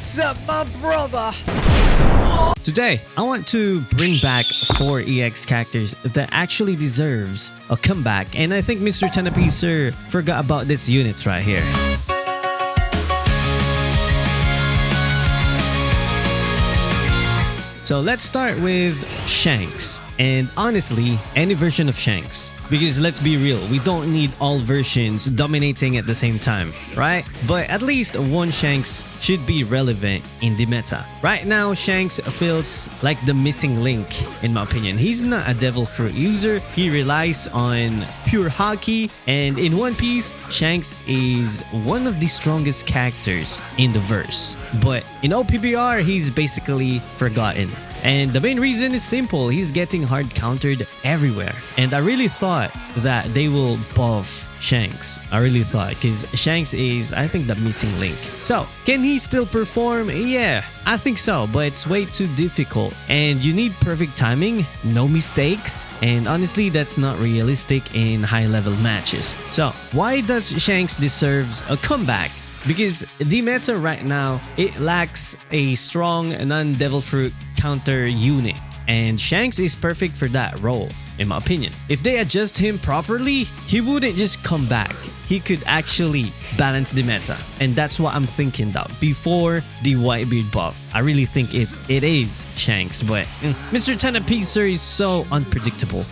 What's up, my brother? Today, I want to bring back 4 EX characters that actually deserves a comeback, and I think Mr. Tanapicer forgot about these units right here. So let's start with Shanks, and honestly, any version of Shanks. Because let's be real, we don't need all versions dominating at the same time, right? But at least one Shanks should be relevant in the meta. Right now, Shanks feels like the missing link, in my opinion. He's not a Devil Fruit user, he relies on pure hockey, and in One Piece, Shanks is one of the strongest characters in the verse. But in OPBR, he's basically forgotten. And the main reason is simple, he's getting hard countered everywhere. And I really thought that they will buff Shanks. I really thought, because Shanks is, I think, the missing link. So, can he still perform? Yeah, I think so, but it's way too difficult. And you need perfect timing, no mistakes, and honestly, that's not realistic in high-level matches. So, why does Shanks deserves a comeback? Because the meta right now, it lacks a strong non-Devil Fruit counter unit, and Shanks is perfect for that role, in my opinion. If they adjust him properly, he wouldn't just come back. He could actually balance the meta, and that's what I'm thinking though, before the Whitebeard buff. I really think it is Shanks, but Mr. Tanapicer is so unpredictable.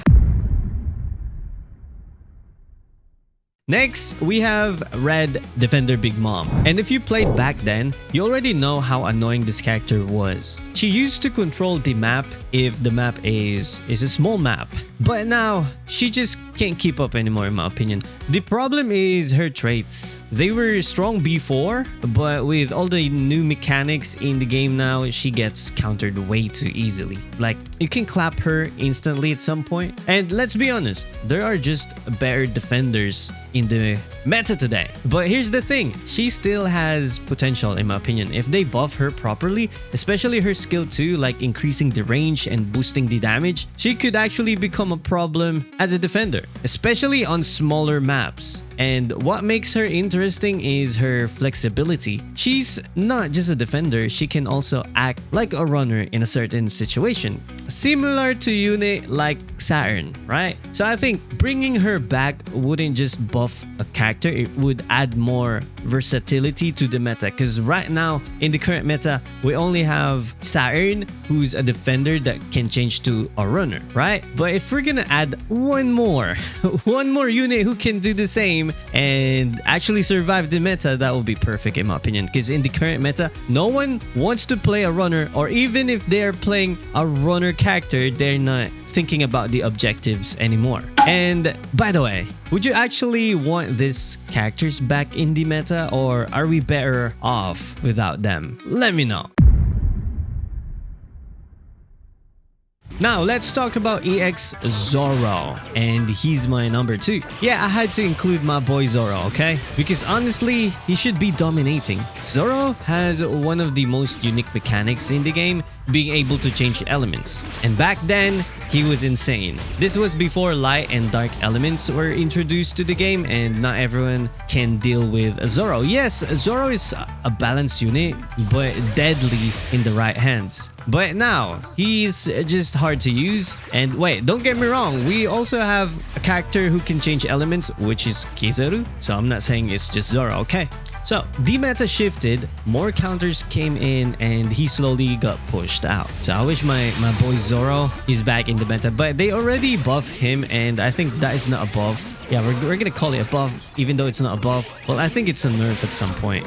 Next, we have Red Defender Big Mom. And if you played back then, you already know how annoying this character was. She used to control the map if the map is a small map. But now, she just can't keep up anymore, in my opinion. The problem is her traits. They were strong before, but with all the new mechanics in the game now, she gets countered way too easily. Like, you can clap her instantly at some point. And let's be honest, there are just better defenders in the meta today. But here's the thing, she still has potential, in my opinion. If they buff her properly, especially her skill 2, like increasing the range and boosting the damage, she could actually become a problem as a defender, especially on smaller maps. And what makes her interesting is her flexibility. She's not just a defender, she can also act like a runner in a certain situation, similar to unit like Saturn, right? So I think bringing her back wouldn't just buff a character, it would add more versatility to the meta, because right now in the current meta we only have Saturn, who's a defender that can change to a runner, right? But if we're gonna add one more unit who can do the same and actually survive the meta, that would be perfect, in my opinion. Because in the current meta, no one wants to play a runner, or even if they're playing a runner character, they're not thinking about the objectives anymore. And by the way, would you actually want these characters back in the meta, or are we better off without them? Let me know. Now, let's talk about EX Zoro, and he's my number 2. Yeah, I had to include my boy Zoro, okay? Because honestly, he should be dominating. Zoro has one of the most unique mechanics in the game, being able to change elements. And back then, he was insane. This was before light and dark elements were introduced to the game, and not everyone can deal with Zoro. Yes, Zoro is a balanced unit, but deadly in the right hands. But now, he's just hard to use. And wait, don't get me wrong, we also have a character who can change elements, which is Kizaru. So I'm not saying it's just Zoro, okay? So, the meta shifted, more counters came in, and he slowly got pushed out. So I wish my boy Zoro is back in the meta, but they already buffed him, and I think that is not a buff. Yeah, we're gonna call it a buff, even though it's not a buff. Well, I think it's a nerf at some point.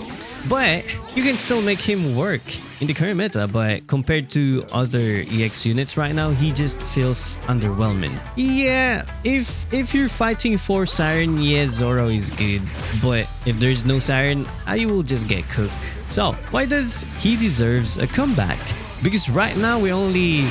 But you can still make him work in the current meta, but compared to other EX units right now, he just feels underwhelming. Yeah, if you're fighting for Siren, yeah, Zoro is good, but if there's no Siren, you will just get cooked. So why does he deserves a comeback? Because right now we only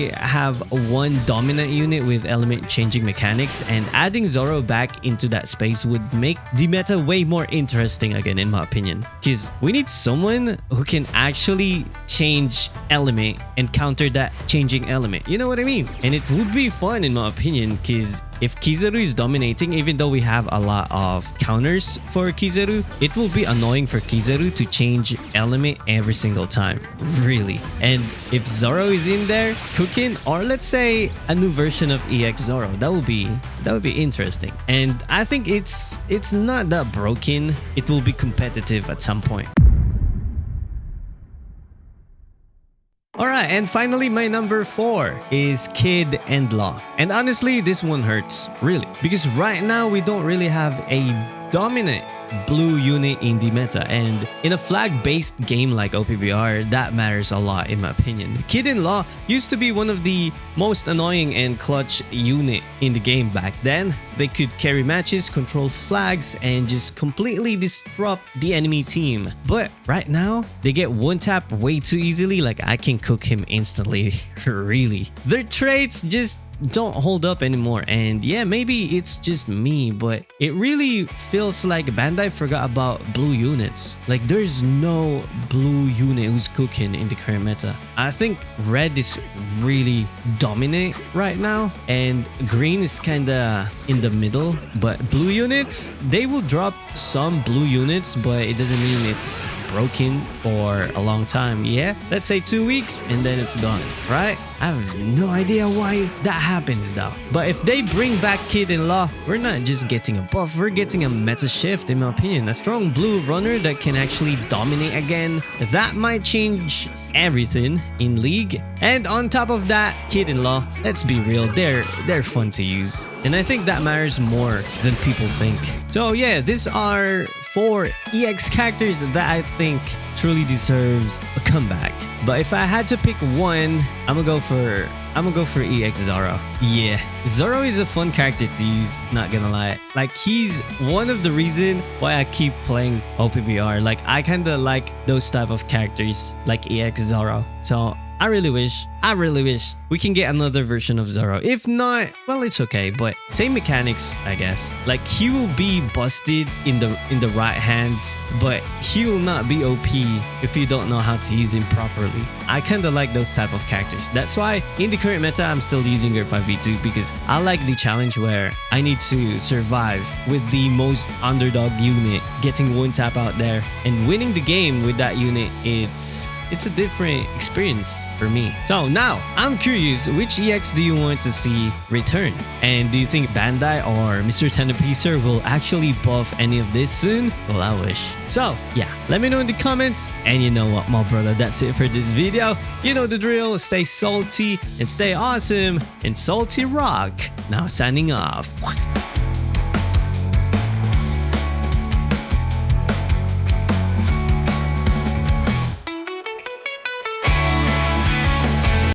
have one dominant unit with element changing mechanics, and adding Zoro back into that space would make the meta way more interesting again, in my opinion. Because we need someone who can actually change element and counter that changing element. You know what I mean? And it would be fun, in my opinion, because if Kizaru is dominating, even though we have a lot of counters for Kizaru, it will be annoying for Kizaru to change element every single time, really. And if Zoro is in there cooking, or let's say a new version of EX Zoro, that would be interesting. And I think it's not that broken. It will be competitive at some point. Alright, and finally my number 4 is Kid and Law. And honestly, this one hurts, really. Because right now we don't really have a dominant blue unit in the meta, and in a flag-based game like OPBR, that matters a lot in my opinion. Kid and Law used to be one of the most annoying and clutch unit in the game back then. They could carry matches, control flags, and just completely disrupt the enemy team. But right now, they get one tap way too easily. Like, I can cook him instantly, really. Their traits just don't hold up anymore, and yeah, maybe it's just me, but it really feels like Bandai forgot about blue units. Like, there's no blue unit who's cooking in the current meta. I think red is really dominant right now, and green is kinda in the middle. But blue units, they will drop some blue units, but it doesn't mean it's broken for a long time. Yeah, let's say 2 weeks and then it's gone, right? I have no idea why that happens though. But if they bring back Kid and Law, we're not just getting a buff, we're getting a meta shift in my opinion. A strong blue runner that can actually dominate again. That might change everything in League. And on top of that, Kid and Law, let's be real, they're fun to use. And I think that matters more than people think. So yeah, these are 4 EX characters that I think truly deserves a comeback. But if I had to pick one, I'm gonna go for EX Zoro. Yeah, Zoro is a fun character to use, not gonna lie. Like, he's one of the reason why I keep playing OPBR. Like, I kinda like those type of characters like EX Zoro. So I really wish we can get another version of Zoro. If not, well, it's okay, but same mechanics, I guess. Like, he will be busted in the right hands, but he will not be OP if you don't know how to use him properly. I kinda like those type of characters. That's why in the current meta, I'm still using her 5v2, because I like the challenge where I need to survive with the most underdog unit, getting one tap out there and winning the game with that unit. It's a different experience for me. So now, I'm curious, which EX do you want to see return? And do you think Bandai or Mr. Tenderpiecer will actually buff any of this soon? Well, I wish. So yeah, let me know in the comments. And you know what, my brother, that's it for this video. You know the drill, stay salty and stay awesome and salty rock. Now signing off.